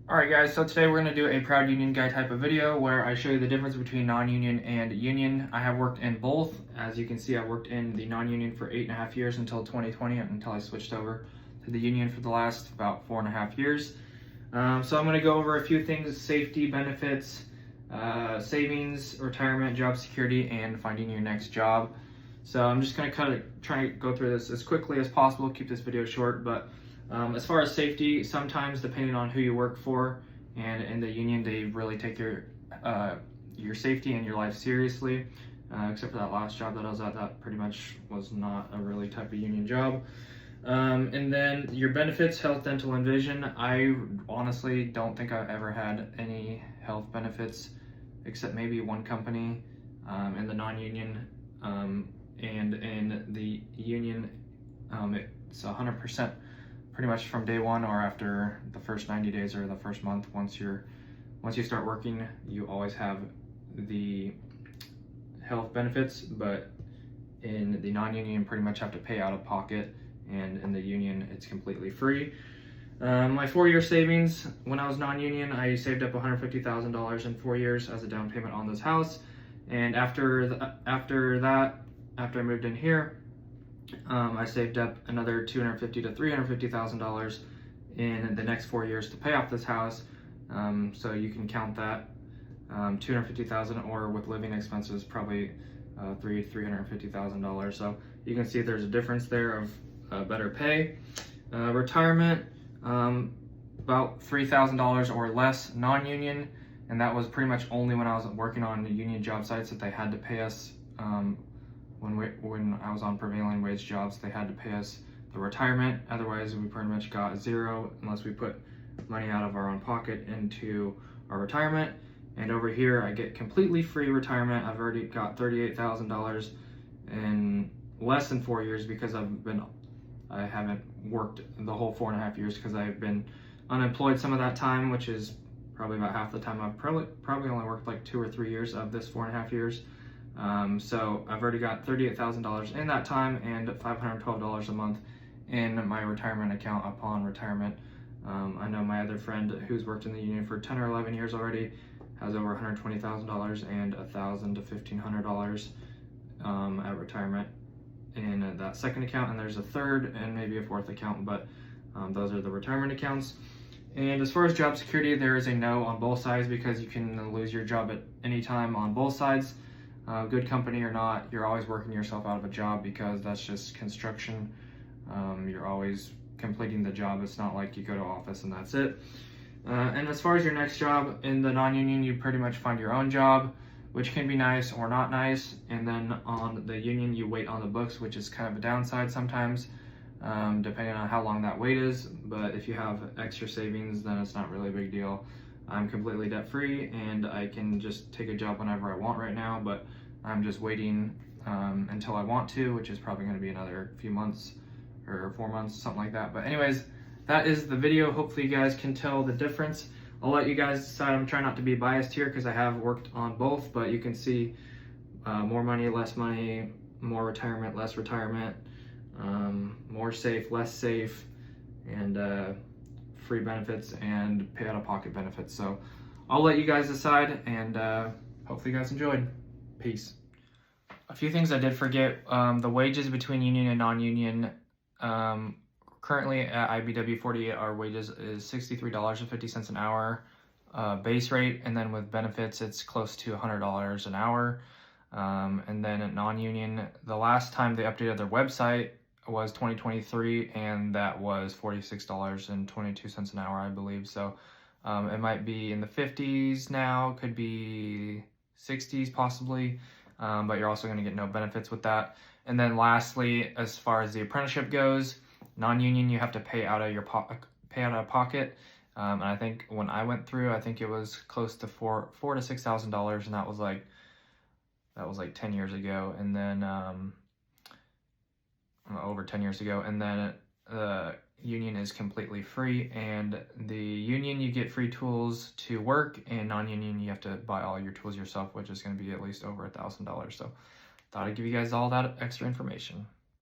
Alright guys, so today we're going to do a proud union guy type of video where I show you the difference between non-union and union. I have worked in both. As you can see, I worked in the non-union for 8.5 years until 2020, until I switched over to the union for the last about 4.5 years. So I'm going to go over a few things: safety, benefits, savings, retirement, job security, and finding your next job. So I'm just going to kind of try to go through this as quickly as possible, keep this video short, but as far as safety, sometimes depending on who you work for and in the union, they really take your safety and your life seriously. Except for that last job that I was at, that pretty much was not a really type of union job. And then your benefits: health, dental, and vision. I honestly don't think I've ever had any health benefits except maybe one company in the non-union, and in the union it's 100% pretty much from day one or after the first 90 days or the first month. Once you start working, you always have the health benefits, but in the non-union you pretty much have to pay out of pocket, and in the union it's completely free. My 4-year savings: when I was non-union, I saved up $150,000 in 4 years as a down payment on this house, and after I moved in here, I saved up another $250,000 to $350,000 in the next 4 years to pay off this house. So you can count that $250,000, or with living expenses probably $350,000. So you can see there's a difference there of better pay. Retirement, about $3,000 or less non-union, and that was pretty much only when I was working on the union job sites that they had to pay us. When I was on prevailing wage jobs, they had to pay us the retirement. Otherwise, we pretty much got zero unless we put money out of our own pocket into our retirement. And over here, I get completely free retirement. I've already got $38,000 in less than 4 years because I haven't worked the whole 4.5 years because I've been unemployed some of that time, which is probably about half the time. I've probably only worked like 2 or 3 years of this 4.5 years. So I've already got $38,000 in that time and $512 a month in my retirement account upon retirement. I know my other friend who's worked in the union for 10 or 11 years already has over $120,000 and $1,000 to $1,500 at retirement in that second account, and there's a third and maybe a fourth account, but those are the retirement accounts. And as far as job security, there is a no on both sides because you can lose your job at any time on both sides. Good company or not, you're always working yourself out of a job because that's just construction. You're always completing the job. It's not like you go to office and that's it. And as far as your next job, in the non-union, you pretty much find your own job, which can be nice or not nice. And then on the union, you wait on the books, which is kind of a downside sometimes, depending on how long that wait is. But if you have extra savings, then it's not really a big deal. I'm completely debt free and I can just take a job whenever I want right now, but I'm just waiting until I want to, which is probably going to be another few months or 4 months, something like that. But anyways, that is the video. Hopefully you guys can tell the difference. I'll let you guys decide. I'm trying not to be biased here because I have worked on both, but you can see more money, less money, more retirement, less retirement, more safe, less safe, and free benefits and pay out of pocket benefits. So I'll let you guys decide, and hopefully you guys enjoyed. Peace. A few things I did forget: the wages between union and non-union. Currently at IBW 48, our wages is $63.50 an hour base rate, and then with benefits it's close to $100 an hour. And then at non-union, the last time they updated their website was 2023, and that was $46.22 an hour, I believe. So it might be in the 50s now, could be 60s possibly, but you're also going to get no benefits with that. And then lastly, as far as the apprenticeship goes, non-union, you have to pay out of pocket. And I think when I went through, I think it was close to $4,000 to $6,000, and that was like 10 years ago. And then over 10 years ago. And then the union is completely free, and the union you get free tools to work, and non-union you have to buy all your tools yourself, which is going to be at least over $1,000. So thought I'd give you guys all that extra information.